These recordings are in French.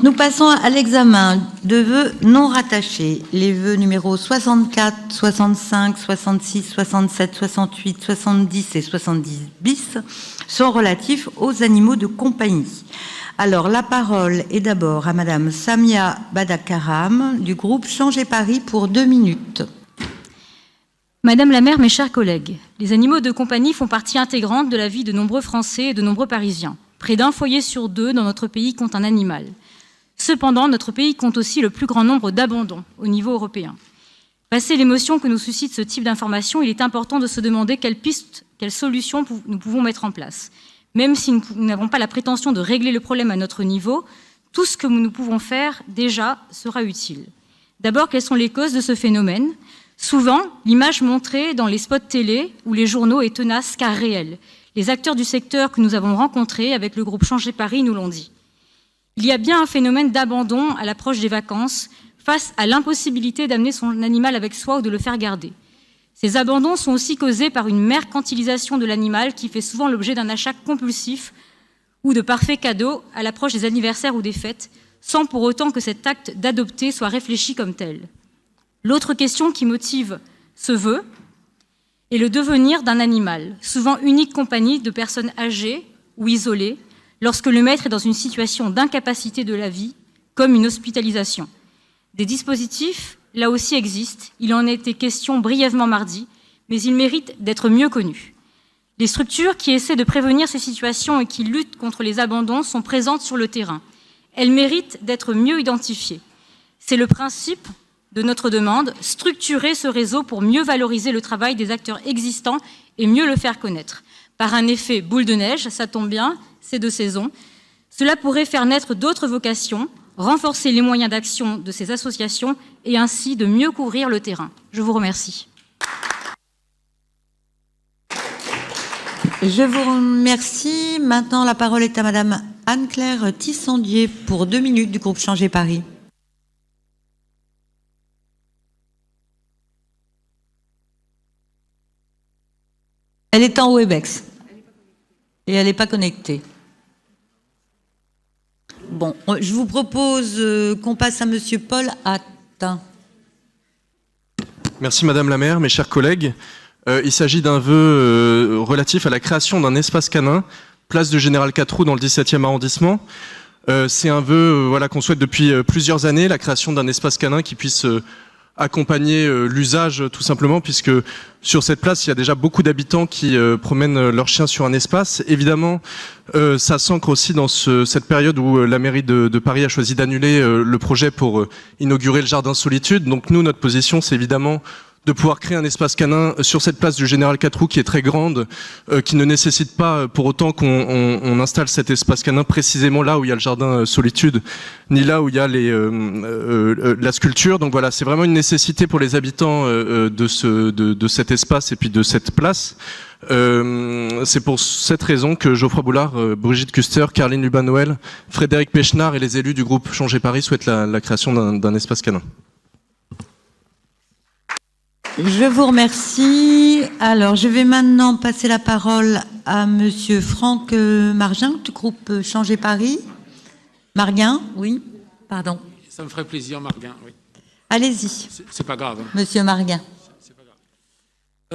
Donc, nous passons à l'examen de vœux non rattachés. Les vœux numéros 64, 65, 66, 67, 68, 70 et 70 bis sont relatifs aux animaux de compagnie. Alors, la parole est d'abord à Madame Samia Badakaram du groupe Changer Paris pour 2 minutes. Madame la maire, mes chers collègues, les animaux de compagnie font partie intégrante de la vie de nombreux Français et de nombreux Parisiens. Près d'un foyer sur 2 dans notre pays compte un animal. Cependant, notre pays compte aussi le plus grand nombre d'abandons au niveau européen. Passé l'émotion que nous suscite ce type d'information, il est important de se demander quelles pistes, quelles solutions nous pouvons mettre en place. Même si nous n'avons pas la prétention de régler le problème à notre niveau, tout ce que nous pouvons faire déjà sera utile. D'abord, quelles sont les causes de ce phénomène ? Souvent, l'image montrée dans les spots télé ou les journaux est tenace car réelle. Les acteurs du secteur que nous avons rencontrés avec le groupe Changer Paris nous l'ont dit. Il y a bien un phénomène d'abandon à l'approche des vacances face à l'impossibilité d'amener son animal avec soi ou de le faire garder. Ces abandons sont aussi causés par une mercantilisation de l'animal qui fait souvent l'objet d'un achat compulsif ou de parfaits cadeaux à l'approche des anniversaires ou des fêtes, sans pour autant que cet acte d'adopter soit réfléchi comme tel. L'autre question qui motive ce vœu est le devenir d'un animal, souvent unique compagnie de personnes âgées ou isolées, lorsque le maître est dans une situation d'incapacité de la vie, comme une hospitalisation. Des dispositifs, là aussi, existent. Il en a été question brièvement mardi, mais ils méritent d'être mieux connus. Les structures qui essaient de prévenir ces situations et qui luttent contre les abandons sont présentes sur le terrain. Elles méritent d'être mieux identifiées. C'est le principe de notre demande, structurer ce réseau pour mieux valoriser le travail des acteurs existants et mieux le faire connaître. Par un effet boule de neige, ça tombe bien, c'est de saison. Cela pourrait faire naître d'autres vocations, renforcer les moyens d'action de ces associations et ainsi de mieux couvrir le terrain. Je vous remercie. Je vous remercie. Maintenant, la parole est à Madame Anne-Claire Tissandier pour 2 minutes du groupe Changer Paris. Elle est en Webex et elle n'est pas connectée. Bon, je vous propose qu'on passe à Monsieur Paul Attin. Merci Madame la maire, mes chers collègues. Il s'agit d'un vœu relatif à la création d'un espace canin, place du Général Catroux dans le 17e arrondissement. C'est un vœu qu'on souhaite depuis plusieurs années, la création d'un espace canin qui puisse accompagner l'usage tout simplement, puisque sur cette place il y a déjà beaucoup d'habitants qui promènent leurs chiens sur un espace. Évidemment ça s'ancre aussi dans cette période où la mairie de Paris a choisi d'annuler le projet pour inaugurer le jardin Solitude. Donc nous, notre position, c'est évidemment de pouvoir créer un espace canin sur cette place du Général Catroux qui est très grande, qui ne nécessite pas pour autant qu'on installe cet espace canin précisément là où il y a le jardin Solitude, ni là où il y a la sculpture. Donc voilà, c'est vraiment une nécessité pour les habitants de cet espace et puis de cette place. C'est pour cette raison que Geoffroy Boulard, Brigitte Custer, Caroline Lubin-Noël, Frédéric Pechnard et les élus du groupe Changer Paris souhaitent la création d'un espace canin. Je vous remercie. Alors, je vais maintenant passer la parole à Monsieur Franck Marguin du groupe Changer Paris. Marguin, oui, pardon. Ça me ferait plaisir, Marguin, oui. Allez-y. C'est pas grave. Monsieur Marguin. C'est pas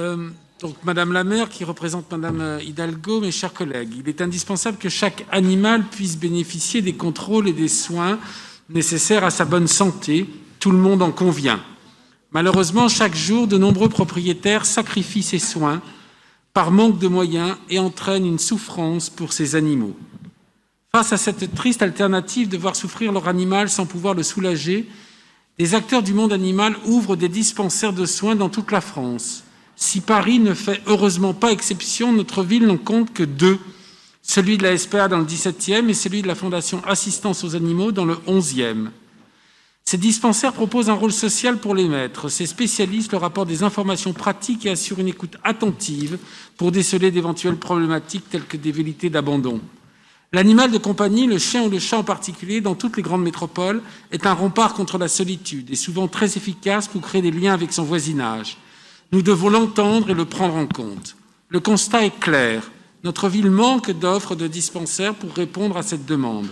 grave. Donc, Madame la maire, qui représente Madame Hidalgo, mes chers collègues, il est indispensable que chaque animal puisse bénéficier des contrôles et des soins nécessaires à sa bonne santé. Tout le monde en convient. Malheureusement, chaque jour, de nombreux propriétaires sacrifient ces soins par manque de moyens et entraînent une souffrance pour ces animaux. Face à cette triste alternative de voir souffrir leur animal sans pouvoir le soulager, des acteurs du monde animal ouvrent des dispensaires de soins dans toute la France. Si Paris ne fait heureusement pas exception, notre ville n'en compte que 2, celui de la SPA dans le 17e et celui de la Fondation Assistance aux Animaux dans le 11e. Ces dispensaires proposent un rôle social pour les maîtres. Ces spécialistes leur apportent des informations pratiques et assurent une écoute attentive pour déceler d'éventuelles problématiques telles que des velléités d'abandon. L'animal de compagnie, le chien ou le chat en particulier, dans toutes les grandes métropoles, est un rempart contre la solitude et souvent très efficace pour créer des liens avec son voisinage. Nous devons l'entendre et le prendre en compte. Le constat est clair. Notre ville manque d'offres de dispensaires pour répondre à cette demande.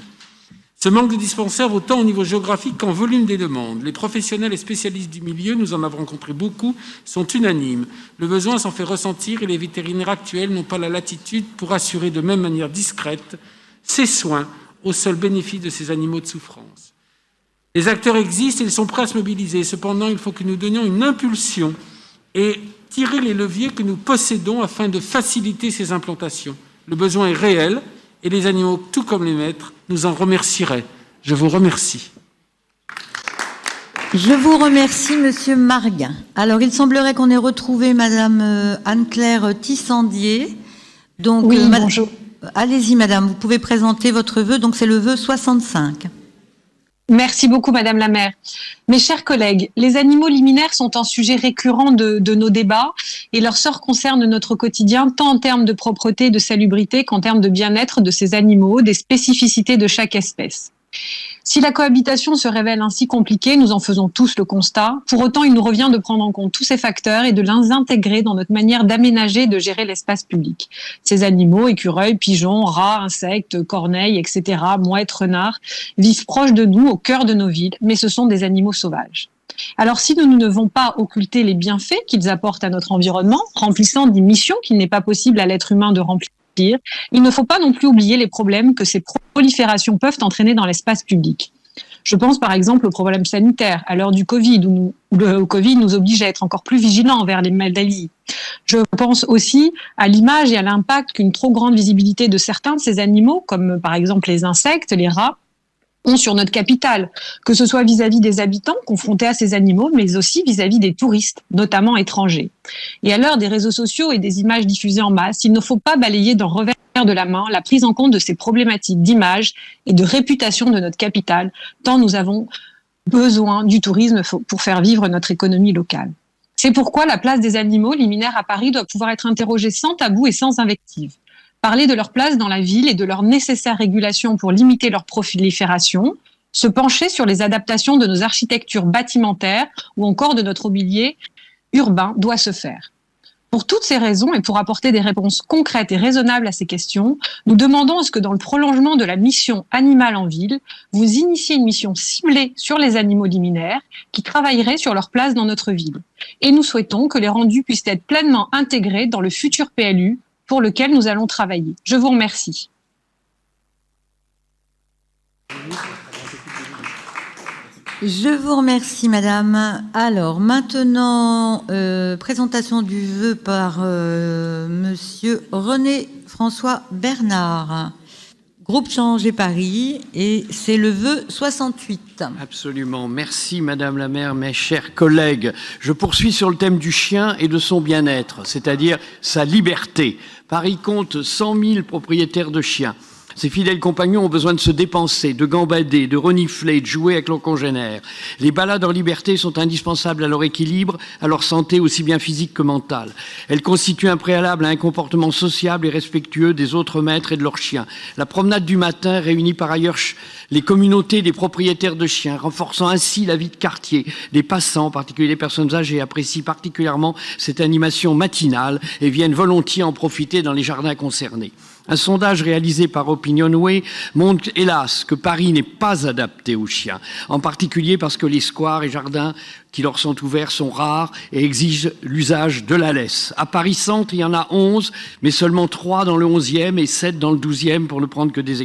Ce manque de dispensaires, autant au niveau géographique qu'en volume des demandes. Les professionnels et spécialistes du milieu, nous en avons rencontré beaucoup, sont unanimes. Le besoin s'en fait ressentir et les vétérinaires actuels n'ont pas la latitude pour assurer de même manière discrète ces soins au seul bénéfice de ces animaux de souffrance. Les acteurs existent et ils sont prêts à se mobiliser. Cependant, il faut que nous donnions une impulsion et tirer les leviers que nous possédons afin de faciliter ces implantations. Le besoin est réel et les animaux, tout comme les maîtres, nous en remercieraient. Je vous remercie. Je vous remercie, Monsieur Marguin. Alors, il semblerait qu'on ait retrouvé Madame Anne-Claire Tissandier. Donc, oui, bonjour. Allez-y, Madame, vous pouvez présenter votre vœu. Donc, c'est le vœu 65. Merci beaucoup, Madame la maire. Mes chers collègues, les animaux liminaires sont un sujet récurrent de nos débats et leur sort concerne notre quotidien tant en termes de propreté et de salubrité qu'en termes de bien-être de ces animaux, des spécificités de chaque espèce. Si la cohabitation se révèle ainsi compliquée, nous en faisons tous le constat. Pour autant, il nous revient de prendre en compte tous ces facteurs et de les intégrer dans notre manière d'aménager et de gérer l'espace public. Ces animaux, écureuils, pigeons, rats, insectes, corneilles, etc., mouettes, renards, vivent proches de nous, au cœur de nos villes, mais ce sont des animaux sauvages. Alors si nous ne devons pas occulter les bienfaits qu'ils apportent à notre environnement, remplissant des missions qu'il n'est pas possible à l'être humain de remplir, il ne faut pas non plus oublier les problèmes que ces proliférations peuvent entraîner dans l'espace public. Je pense par exemple aux problèmes sanitaires, à l'heure du Covid, où le Covid nous oblige à être encore plus vigilants envers les maladies. Je pense aussi à l'image et à l'impact qu'une trop grande visibilité de certains de ces animaux, comme par exemple les insectes, les rats, ont sur notre capitale, que ce soit vis-à-vis des habitants confrontés à ces animaux, mais aussi vis-à-vis des touristes, notamment étrangers. Et à l'heure des réseaux sociaux et des images diffusées en masse, il ne faut pas balayer d'un revers de la main la prise en compte de ces problématiques d'image et de réputation de notre capitale, tant nous avons besoin du tourisme pour faire vivre notre économie locale. C'est pourquoi la place des animaux liminaires à Paris doit pouvoir être interrogée sans tabou et sans invective. Parler de leur place dans la ville et de leur nécessaire régulation pour limiter leur prolifération, se pencher sur les adaptations de nos architectures bâtimentaires ou encore de notre mobilier urbain doit se faire. Pour toutes ces raisons et pour apporter des réponses concrètes et raisonnables à ces questions, nous demandons à ce que dans le prolongement de la mission Animal en ville, vous initiez une mission ciblée sur les animaux liminaires qui travaillerait sur leur place dans notre ville. Et nous souhaitons que les rendus puissent être pleinement intégrés dans le futur PLU pour lequel nous allons travailler. Je vous remercie. Je vous remercie, Madame. Alors, maintenant, présentation du vœu par Monsieur René-François Bernard. Groupe Changer Paris, et c'est le vœu 68. Absolument. Merci, Madame la maire, mes chers collègues. Je poursuis sur le thème du chien et de son bien-être, c'est-à-dire sa liberté. Paris compte 100 000 propriétaires de chiens. Ces fidèles compagnons ont besoin de se dépenser, de gambader, de renifler, de jouer avec leurs congénères. Les balades en liberté sont indispensables à leur équilibre, à leur santé aussi bien physique que mentale. Elles constituent un préalable à un comportement sociable et respectueux des autres maîtres et de leurs chiens. La promenade du matin réunit par ailleurs les communautés des propriétaires de chiens, renforçant ainsi la vie de quartier. Les passants, en particulier les personnes âgées, apprécient particulièrement cette animation matinale et viennent volontiers en profiter dans les jardins concernés. Un sondage réalisé par Opinionway montre, hélas, que Paris n'est pas adapté aux chiens, en particulier parce que les squares et jardins qui leur sont ouverts sont rares et exigent l'usage de la laisse. À Paris-Centre, il y en a 11, mais seulement 3 dans le 11e et 7 dans le 12e, pour ne prendre que ces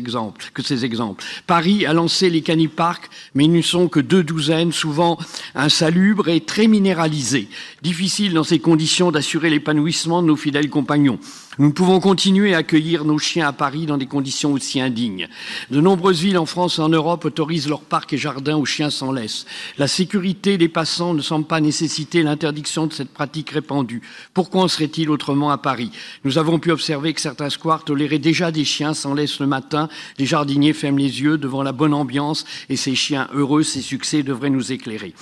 exemples. Paris a lancé les caniparks, mais ils ne sont que 2 douzaines, souvent insalubres et très minéralisés. Difficile dans ces conditions d'assurer l'épanouissement de nos fidèles compagnons. Nous ne pouvons continuer à accueillir nos chiens à Paris dans des conditions aussi indignes. De nombreuses villes en France et en Europe autorisent leurs parcs et jardins aux chiens sans laisse. La sécurité des passants ne semble pas nécessiter l'interdiction de cette pratique répandue. Pourquoi en serait-il autrement à Paris? Nous avons pu observer que certains squares toléraient déjà des chiens sans laisse le matin. Les jardiniers ferment les yeux devant la bonne ambiance et ces chiens heureux, ces succès devraient nous éclairer.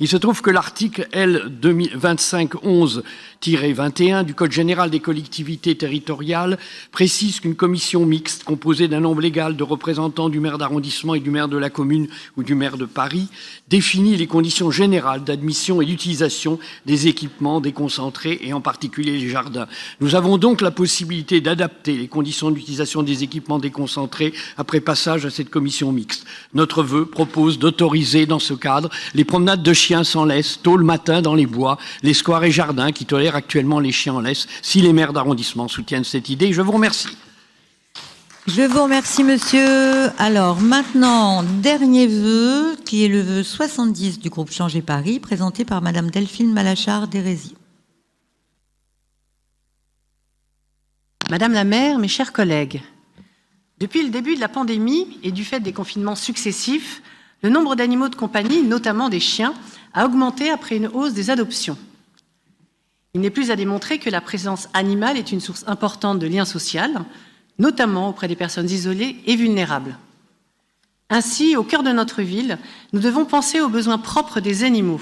Il se trouve que l'article L. 2511-21 du Code général des collectivités territoriales précise qu'une commission mixte composée d'un nombre légal de représentants du maire d'arrondissement et du maire de la commune ou du maire de Paris définit les conditions générales d'admission et d'utilisation des équipements déconcentrés et en particulier les jardins. Nous avons donc la possibilité d'adapter les conditions d'utilisation des équipements déconcentrés après passage à cette commission mixte. Notre vœu propose d'autoriser dans ce cadre les promenades de chiens sans laisse tôt le matin dans les bois, les squares et jardins qui tolèrent actuellement les chiens en laisse, si les maires d'arrondissement soutiennent cette idée. Je vous remercie. Je vous remercie, monsieur. Alors, maintenant, dernier vœu, qui est le vœu 70 du groupe Changer Paris, présenté par madame Delphine Malachard-Dérézy. Madame la maire, mes chers collègues, depuis le début de la pandémie et du fait des confinements successifs, le nombre d'animaux de compagnie, notamment des chiens, a augmenté après une hausse des adoptions. Il n'est plus à démontrer que la présence animale est une source importante de lien social, notamment auprès des personnes isolées et vulnérables. Ainsi, au cœur de notre ville, nous devons penser aux besoins propres des animaux.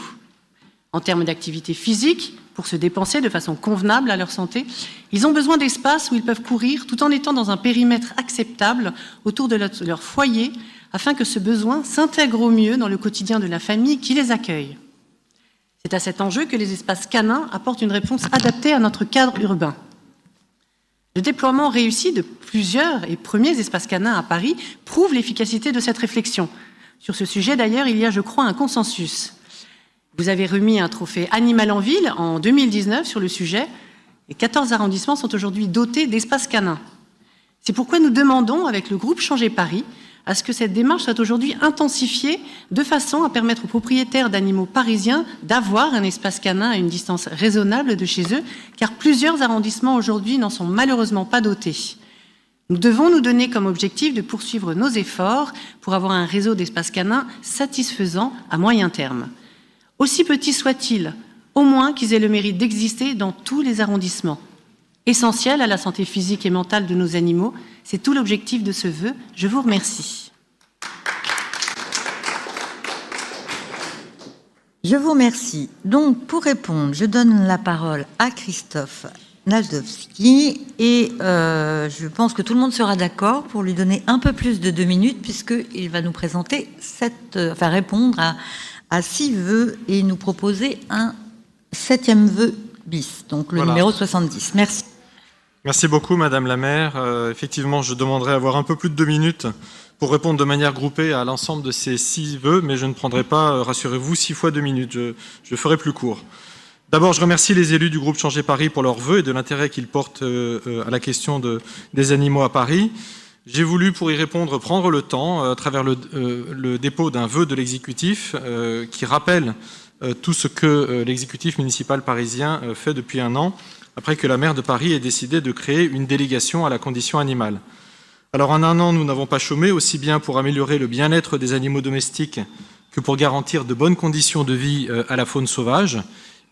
En termes d'activité physique, pour se dépenser de façon convenable à leur santé, ils ont besoin d'espace où ils peuvent courir tout en étant dans un périmètre acceptable autour de leur foyer, afin que ce besoin s'intègre au mieux dans le quotidien de la famille qui les accueille. C'est à cet enjeu que les espaces canins apportent une réponse adaptée à notre cadre urbain. Le déploiement réussi de plusieurs et premiers espaces canins à Paris prouve l'efficacité de cette réflexion. Sur ce sujet, d'ailleurs, il y a, je crois, un consensus. Vous avez remis un trophée Animal en Ville en 2019 sur le sujet, et 14 arrondissements sont aujourd'hui dotés d'espaces canins. C'est pourquoi nous demandons, avec le groupe Changer Paris, à ce que cette démarche soit aujourd'hui intensifiée de façon à permettre aux propriétaires d'animaux parisiens d'avoir un espace canin à une distance raisonnable de chez eux, car plusieurs arrondissements aujourd'hui n'en sont malheureusement pas dotés. Nous devons nous donner comme objectif de poursuivre nos efforts pour avoir un réseau d'espaces canins satisfaisant à moyen terme. Aussi petits soient-ils, au moins qu'ils aient le mérite d'exister dans tous les arrondissements. Essentiel à la santé physique et mentale de nos animaux, c'est tout l'objectif de ce vœu. Je vous remercie. Je vous remercie. Donc, pour répondre, je donne la parole à Christophe Najdowski et je pense que tout le monde sera d'accord pour lui donner un peu plus de 2 minutes puisqu'il va nous présenter répondre à 6 vœux et nous proposer un 7e vœu bis, donc le numéro 70. Merci. Merci beaucoup, Madame la maire. Effectivement, je demanderai à avoir un peu plus de 2 minutes pour répondre de manière groupée à l'ensemble de ces 6 vœux, mais je ne prendrai pas, rassurez-vous, 6 fois 2 minutes. Je ferai plus court. D'abord, je remercie les élus du groupe Changer Paris pour leurs vœux et de l'intérêt qu'ils portent à la question des animaux à Paris. J'ai voulu, pour y répondre, prendre le temps, à travers le dépôt d'un vœu de l'exécutif qui rappelle tout ce que l'exécutif municipal parisien fait depuis 1 an, après que la maire de Paris ait décidé de créer une délégation à la condition animale. Alors en 1 an, nous n'avons pas chômé, aussi bien pour améliorer le bien-être des animaux domestiques que pour garantir de bonnes conditions de vie à la faune sauvage.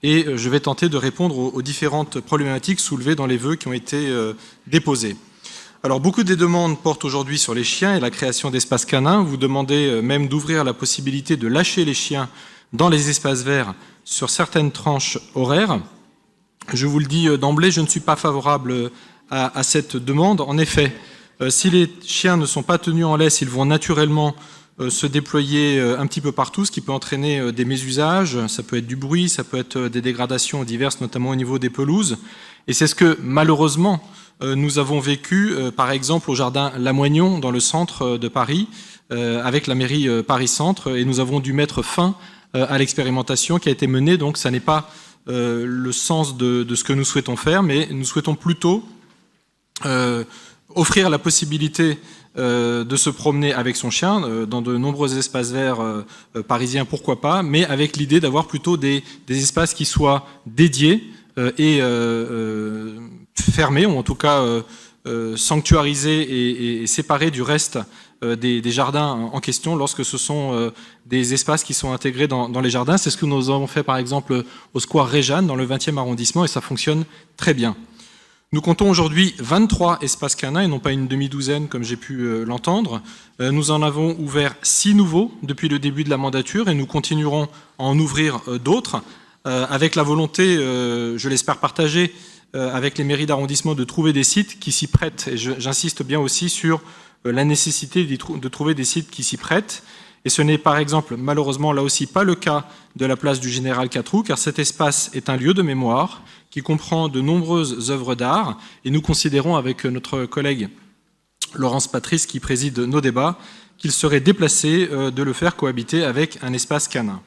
Et je vais tenter de répondre aux différentes problématiques soulevées dans les vœux qui ont été déposés. Alors beaucoup des demandes portent aujourd'hui sur les chiens et la création d'espaces canins. Vous demandez même d'ouvrir la possibilité de lâcher les chiens dans les espaces verts sur certaines tranches horaires. Je vous le dis d'emblée, je ne suis pas favorable à cette demande. En effet, si les chiens ne sont pas tenus en laisse, ils vont naturellement se déployer un petit peu partout, ce qui peut entraîner des mésusages, ça peut être du bruit, ça peut être des dégradations diverses, notamment au niveau des pelouses. Et c'est ce que, malheureusement, nous avons vécu, par exemple, au jardin Lamoignon, dans le centre de Paris, avec la mairie Paris-Centre, et nous avons dû mettre fin à l'expérimentation qui a été menée. Donc, ça n'est pas le sens de ce que nous souhaitons faire, mais nous souhaitons plutôt offrir la possibilité de se promener avec son chien dans de nombreux espaces verts parisiens, pourquoi pas, mais avec l'idée d'avoir plutôt des espaces qui soient dédiés et fermés, ou en tout cas sanctuarisés et séparés du reste des jardins en question lorsque ce sont des espaces qui sont intégrés dans les jardins. C'est ce que nous avons fait par exemple au square Réjeanne dans le 20e arrondissement et ça fonctionne très bien. Nous comptons aujourd'hui 23 espaces canins et non pas une demi-douzaine comme j'ai pu l'entendre. Nous en avons ouvert 6 nouveaux depuis le début de la mandature et nous continuerons à en ouvrir d'autres avec la volonté, je l'espère partagée, avec les mairies d'arrondissement de trouver des sites qui s'y prêtent. Et j'insiste bien aussi sur la nécessité de trouver des sites qui s'y prêtent. Et ce n'est par exemple, malheureusement, là aussi pas le cas de la place du Général Catroux, car cet espace est un lieu de mémoire qui comprend de nombreuses œuvres d'art, et nous considérons avec notre collègue Laurence Patrice, qui préside nos débats, qu'il serait déplacé de le faire cohabiter avec un espace canin.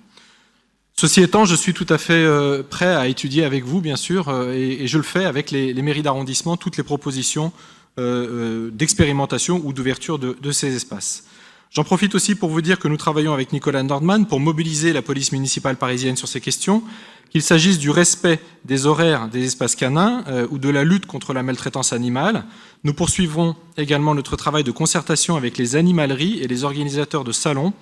Ceci étant, je suis tout à fait prêt à étudier avec vous, bien sûr, et je le fais avec les mairies d'arrondissement, toutes les propositions d'expérimentation ou d'ouverture de ces espaces. J'en profite aussi pour vous dire que nous travaillons avec Nicolas Nordman pour mobiliser la police municipale parisienne sur ces questions, qu'il s'agisse du respect des horaires des espaces canins ou de la lutte contre la maltraitance animale. Nous poursuivrons également notre travail de concertation avec les animaleries et les organisateurs de salons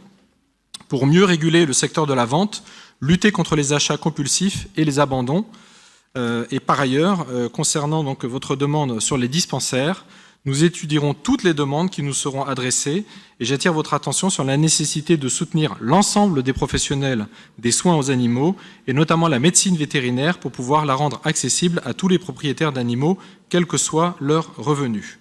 pour mieux réguler le secteur de la vente, lutter contre les achats compulsifs et les abandons. Et par ailleurs, concernant donc votre demande sur les dispensaires, nous étudierons toutes les demandes qui nous seront adressées et j'attire votre attention sur la nécessité de soutenir l'ensemble des professionnels des soins aux animaux et notamment la médecine vétérinaire pour pouvoir la rendre accessible à tous les propriétaires d'animaux, quels que soient leurs revenus.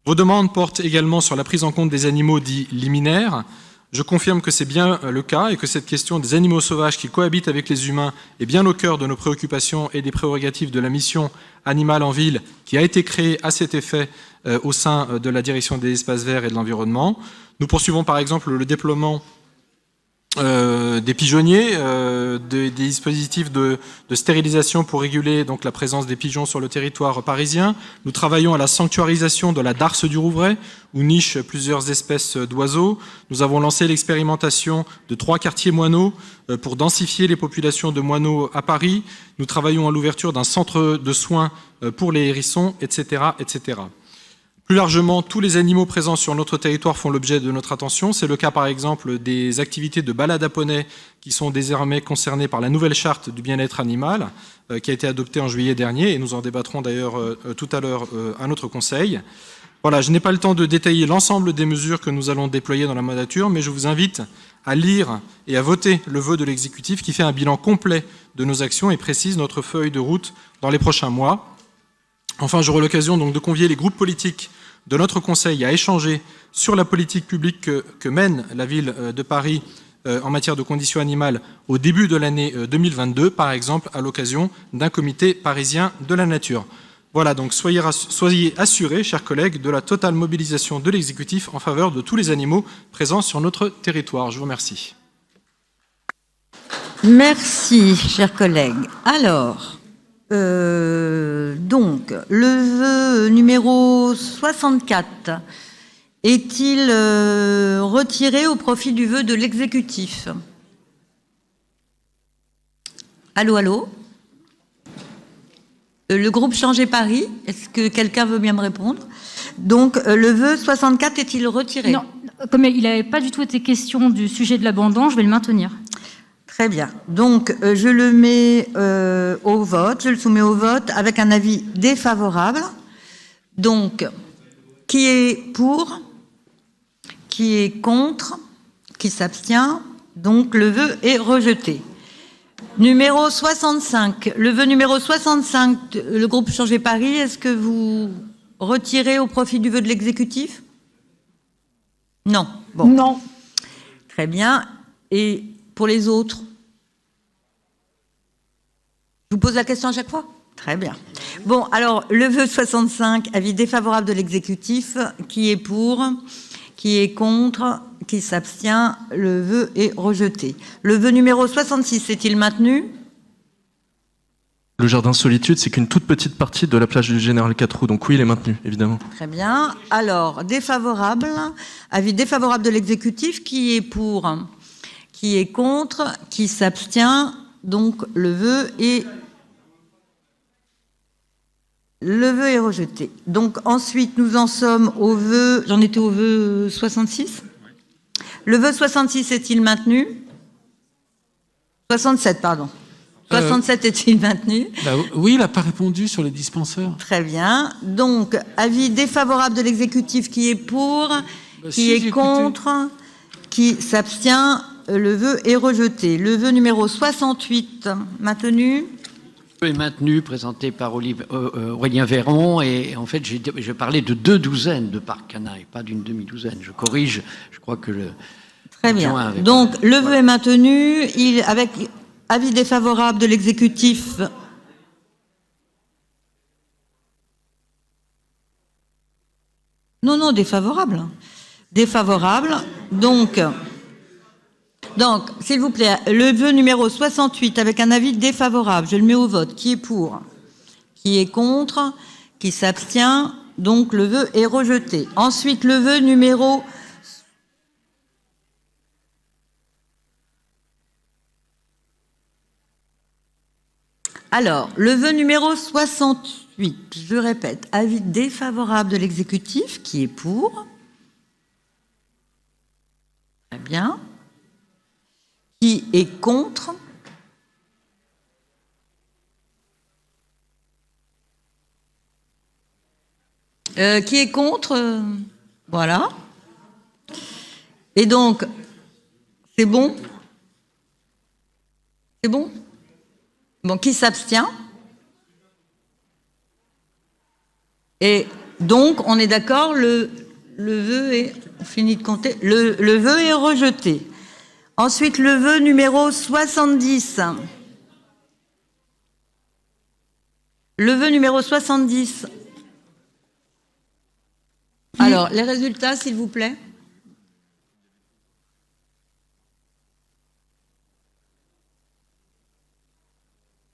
Vos demandes portent également sur la prise en compte des animaux dits liminaires. Je confirme que c'est bien le cas et que cette question des animaux sauvages qui cohabitent avec les humains est bien au cœur de nos préoccupations et des prérogatives de la mission Animal en ville qui a été créée à cet effet au sein de la direction des espaces verts et de l'environnement. Nous poursuivons par exemple le déploiement des pigeonniers, des dispositifs de stérilisation pour réguler donc la présence des pigeons sur le territoire parisien. Nous travaillons à la sanctuarisation de la darse du Rouvray, où nichent plusieurs espèces d'oiseaux. Nous avons lancé l'expérimentation de 3 quartiers moineaux pour densifier les populations de moineaux à Paris. Nous travaillons à l'ouverture d'un centre de soins pour les hérissons, etc., etc. Plus largement, tous les animaux présents sur notre territoire font l'objet de notre attention. C'est le cas par exemple des activités de balade à poney qui sont désormais concernées par la nouvelle charte du bien-être animal qui a été adoptée en juillet dernier et nous en débattrons d'ailleurs tout à l'heure à notre conseil. Voilà, je n'ai pas le temps de détailler l'ensemble des mesures que nous allons déployer dans la mandature, mais je vous invite à lire et à voter le vœu de l'exécutif qui fait un bilan complet de nos actions et précise notre feuille de route dans les prochains mois. Enfin, j'aurai l'occasion donc de convier les groupes politiques de notre Conseil à échanger sur la politique publique que mène la ville de Paris en matière de conditions animales au début de l'année 2022, par exemple à l'occasion d'un comité parisien de la nature. Voilà, donc soyez assurés, chers collègues, de la totale mobilisation de l'exécutif en faveur de tous les animaux présents sur notre territoire. Je vous remercie. Merci, chers collègues. Alors... donc, le vœu numéro 64 est-il retiré au profit du vœu de l'exécutif? Allô, allô? Le groupe Changer Paris, est-ce que quelqu'un veut bien me répondre? Donc, le vœu 64 est-il retiré? Non, comme il n'avait pas du tout été question du sujet de l'abandon, je vais le maintenir. Très bien. Donc, je le mets au vote, je le soumets au vote avec un avis défavorable. Donc, qui est pour? Qui est contre? Qui s'abstient? Donc, le vœu est rejeté. Numéro 65. Le vœu numéro 65, le groupe Changer Paris, est-ce que vous retirez au profit du vœu de l'exécutif? Non. Bon. Non. Très bien. Et pour les autres? Je vous pose la question à chaque fois? Très bien. Bon, alors, le vœu 65, avis défavorable de l'exécutif. Qui est pour? Qui est contre? Qui s'abstient? Le vœu est rejeté. Le vœu numéro 66, est-il maintenu? Le jardin Solitude, c'est qu'une toute petite partie de la plage du Général Catroux, donc oui, il est maintenu, évidemment. Très bien. Alors, défavorable, avis défavorable de l'exécutif. Qui est pour? Qui est contre? Qui s'abstient? Donc, le vœu est rejeté. Donc, ensuite, nous en sommes au vœu... J'en étais au vœu 66. Le vœu 66 est-il maintenu? 67, pardon. 67 est-il maintenu? Oui, il n'a pas répondu sur les dispensaires. Très bien. Donc, avis défavorable de l'exécutif. Qui est pour? Qui est contre? Qui s'abstient? Le vœu est rejeté. Le vœu numéro 68, maintenu? Est maintenu, présenté par Aurélien Véron, et en fait, je parlais de 2 douzaines de parcs canins et pas d'une demi-douzaine. Je corrige, je crois que Très bien. Donc, le vœu est maintenu, avec avis défavorable de l'exécutif. Non, défavorable. Défavorable. Donc, s'il vous plaît, le vœu numéro 68 avec un avis défavorable, je le mets au vote. Qui est pour? Qui est contre? Qui s'abstient? Donc, le vœu est rejeté. Ensuite, le vœu numéro... Alors, le vœu numéro 68, je répète, avis défavorable de l'exécutif, qui est pour? Très bien. Qui est contre? Qui est contre? Voilà. Et donc, c'est bon? C'est bon? Bon, qui s'abstient? Et donc, on est d'accord, le vœu est... On finit de compter. Le vœu est rejeté. Ensuite, le vœu numéro 70. Le vœu numéro 70. Alors, les résultats, s'il vous plaît.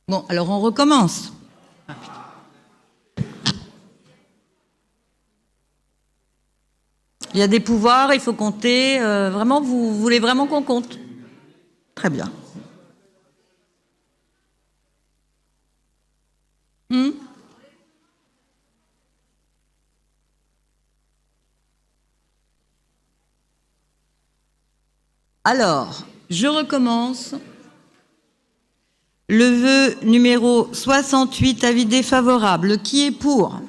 Bon, alors on recommence. Il y a des pouvoirs, il faut compter. Vraiment, vous voulez vraiment qu'on compte? Très bien. Alors, je recommence. Le vœu numéro 68, avis défavorable. Qui est pour?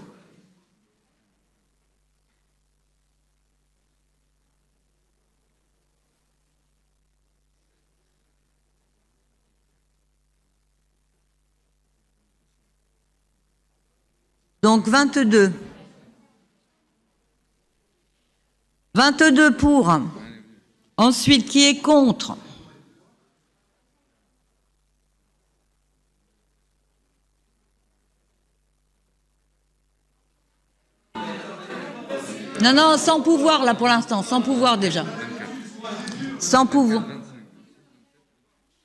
Donc 22. 22 pour. Ensuite, qui est contre? Non, sans pouvoir, là, pour l'instant. Sans pouvoir, déjà. Sans pouvoir.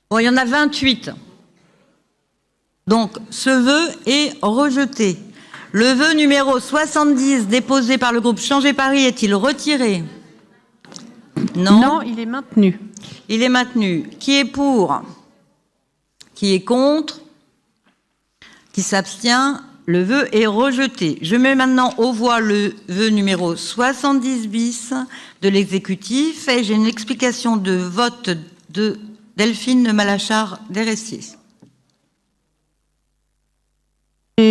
Bon, il y en a 28. Donc, ce vœu est rejeté. Le vœu numéro 70, déposé par le groupe Changer Paris, est-il retiré? Non. Non, il est maintenu. Il est maintenu. Qui est pour? Qui est contre? Qui s'abstient? Le vœu est rejeté. Je mets maintenant aux voix le vœu numéro 70 bis de l'exécutif et j'ai une explication de vote de Delphine Malachard-Déressier.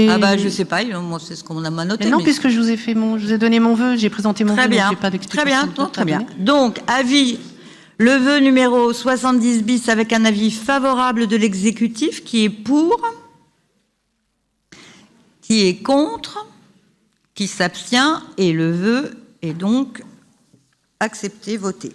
Ah bah je sais pas, moi c'est ce qu'on a noté. Non, puisque je vous ai donné mon vœu, j'ai présenté mon vœu, très bien, donc j'ai pas d'explication. Très bien. Donc avis, le vœu numéro 70 bis avec un avis favorable de l'exécutif qui est pour, qui est contre, qui s'abstient et le vœu est donc accepté, voté.